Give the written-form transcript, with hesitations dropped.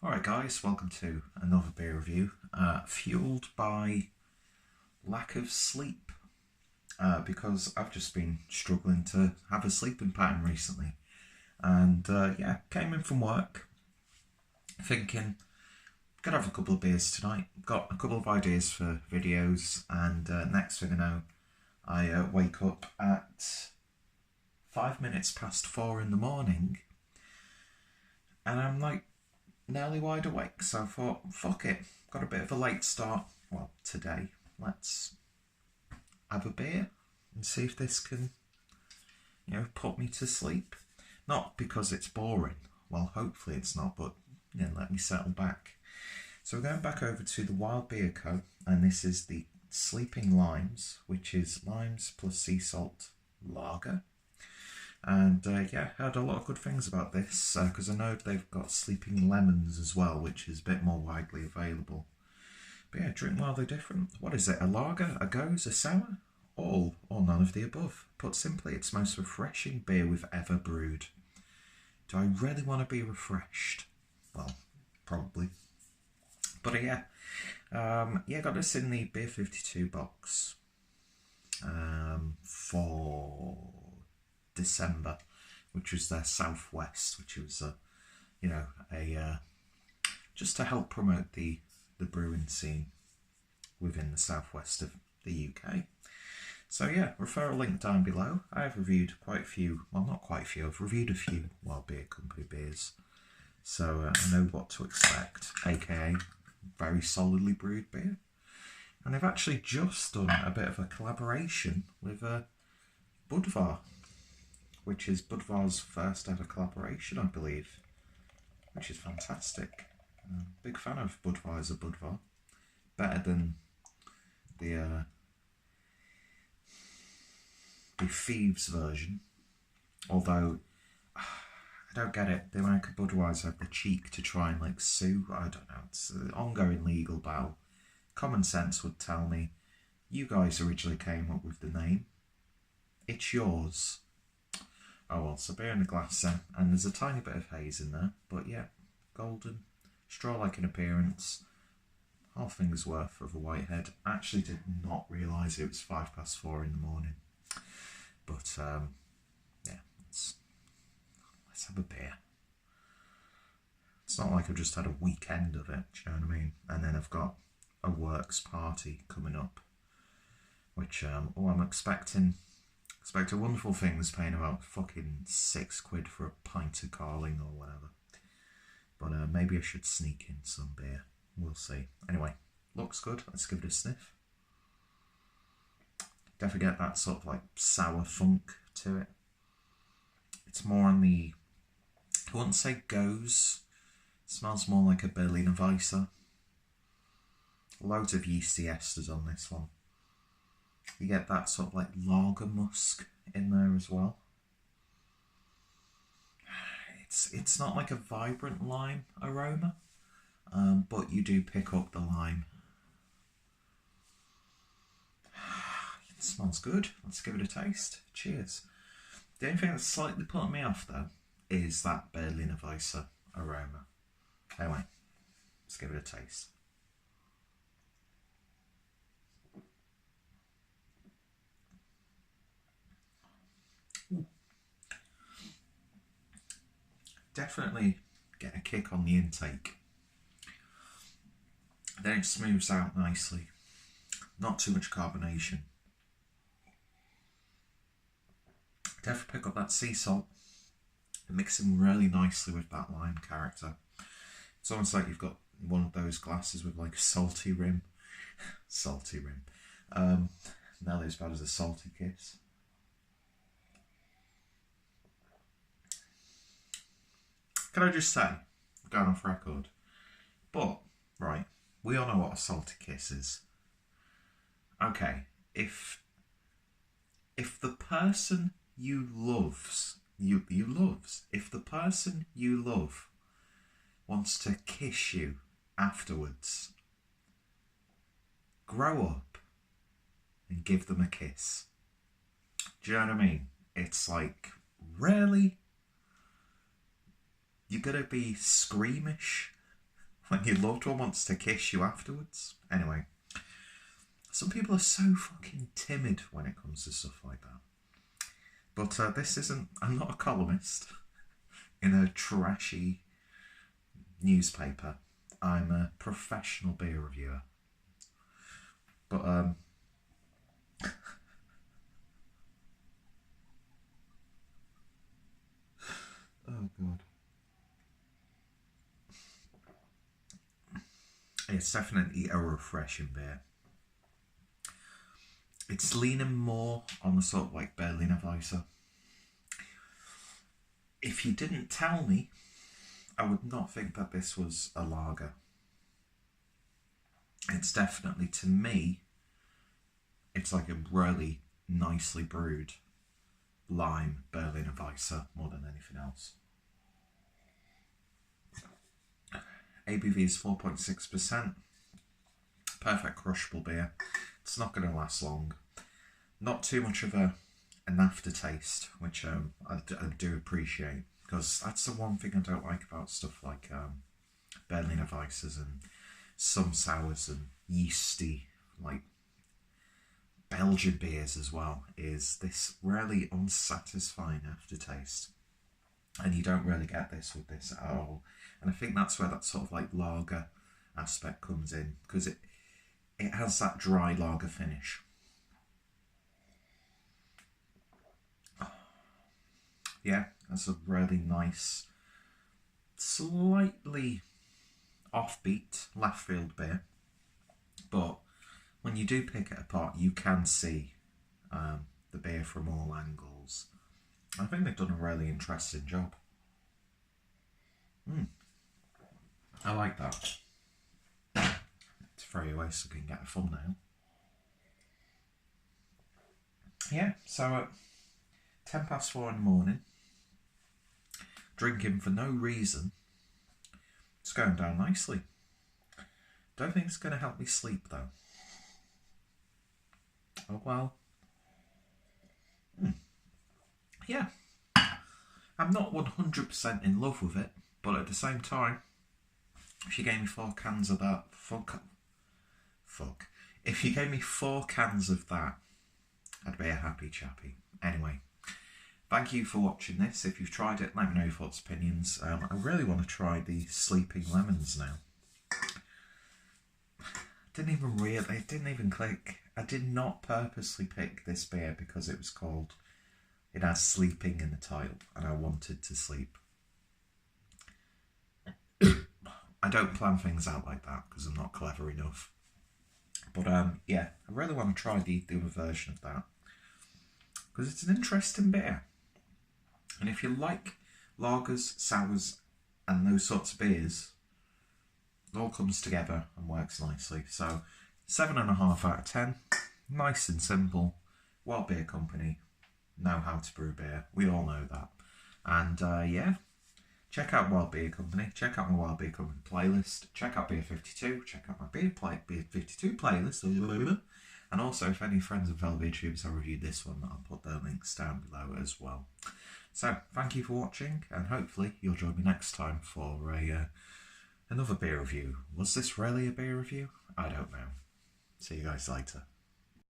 Alright guys, welcome to another beer review, fueled by lack of sleep, because I've just been struggling to have a sleeping pattern recently, and came in from work thinking, gonna have a couple of beers tonight, got a couple of ideas for videos, and next thing I know, I wake up at 5 minutes past 4 in the morning, and I'm like, nearly wide awake, so I thought, fuck it, got a bit of a late start, well, today, let's have a beer and see if this can, put me to sleep. Not because it's boring, well, hopefully it's not, but, let me settle back. So we're going back over to the Wild Beer Co, and this is the Sleeping Limes, which is limes plus sea salt lager. And heard a lot of good things about this, because I know they've got sleeping lemons as well, which is a bit more widely available. But yeah, drink wildly different. What is it, a lager, a goes, a sour? All, or none of the above. Put simply, it's the most refreshing beer we've ever brewed. Do I really want to be refreshed? Well, probably. But got this in the Beer 52 box for December, which was their Southwest, which was just to help promote the brewing scene within the Southwest of the UK. So yeah, refer a link down below. I've reviewed quite a few, well not quite a few, I've reviewed a few Wild Beer Company beers, so I know what to expect, aka very solidly brewed beer. And they've actually just done a bit of a collaboration with Budvar, which is Budvar's first ever collaboration, I believe, which is fantastic. Big fan of Budweiser Budvar. Better than the Thieves version, although I don't get it. They make a Budweiser have the cheek to try and sue. I don't know. It's an ongoing legal battle. Common sense would tell me, you guys originally came up with the name. It's yours. Oh well, so beer in the glass then, and there's a tiny bit of haze in there, but yeah, golden, straw-like in appearance, half finger's worth of a whitehead. Actually did not realise it was 4:05 in the morning, but let's have a beer. It's not like I've just had a weekend of it, do you know what I mean? And then I've got a works party coming up, which I'm expecting wonderful things, paying about fucking £6 for a pint of Carling or whatever. But maybe I should sneak in some beer. We'll see. Anyway, looks good. Let's give it a sniff. Definitely get that sort of sour funk to it. It's more on the, I wouldn't say goes. It smells more like a Berliner Weisse. Loads of yeasty esters on this one. You get that sort of lager musk in there as well. It's not like a vibrant lime aroma, but you do pick up the lime. It smells good. Let's give it a taste. Cheers. The only thing that's slightly putting me off though is that Berliner Weisse aroma. Anyway, let's give it a taste. Definitely get a kick on the intake. Then it smooths out nicely. Not too much carbonation. Definitely pick up that sea salt, mixing really nicely with that lime character. It's almost like you've got one of those glasses with a salty rim. Salty rim. Nearly as bad as a salty kiss. Can I just say, I'm going off record, but, right, we all know what a salty kiss is. Okay, if the person you loves, if the person you love wants to kiss you afterwards, grow up and give them a kiss. Do you know what I mean? It's really? You're going to be squeamish when your loved one wants to kiss you afterwards. Anyway, some people are so fucking timid when it comes to stuff like that. But this isn't... I'm not a columnist in a trashy newspaper. I'm a professional beer reviewer. But, oh, God. It's definitely a refreshing beer. It's leaning more on the sort of like Berliner Weisse. If you didn't tell me, I would not think that this was a lager. It's definitely, to me, it's like a really nicely brewed lime Berliner Weisse more than anything else. ABV is 4.6%. Perfect crushable beer. It's not going to last long. Not too much of an aftertaste, which I do appreciate, because that's the one thing I don't like about stuff like Berliner Weisses and some sours and yeasty, like Belgian beers as well, is this really unsatisfying aftertaste. And you don't really get this with this at all. And I think that's where that sort of like lager aspect comes in, because it has that dry lager finish. Yeah, that's a really nice, slightly offbeat left field beer. But when you do pick it apart, you can see the beer from all angles. I think they've done a really interesting job. I like that. To throw you away so I can get a thumbnail. Yeah, so at 4:10 in the morning, drinking for no reason, it's going down nicely. Don't think it's going to help me sleep though. Oh well. Yeah. I'm not 100% in love with it, but at the same time, if you gave me 4 cans of that, if you gave me 4 cans of that, I'd be a happy chappy. Anyway, thank you for watching this. If you've tried it, let me know your thoughts, opinions. I really want to try the Sleeping Lemons now. It didn't even click. I did not purposely pick this beer because it was called... It has sleeping in the title, and I wanted to sleep. I don't plan things out like that because I'm not clever enough. But yeah, I really want to try the other version of that because it's an interesting beer. And if you like lagers, sours, and those sorts of beers, it all comes together and works nicely. So 7.5 out of 10. Nice and simple. Wild Beer Company know how to brew beer. We all know that. And yeah, check out Wild Beer Company. Check out my Wild Beer Company playlist. Check out Beer 52. Check out my Beer 52 playlist. And also, if any friends and fellow VTubers have reviewed this one, I'll put their links down below as well. So, thank you for watching, and hopefully you'll join me next time for another beer review. Was this really a beer review? I don't know. See you guys later.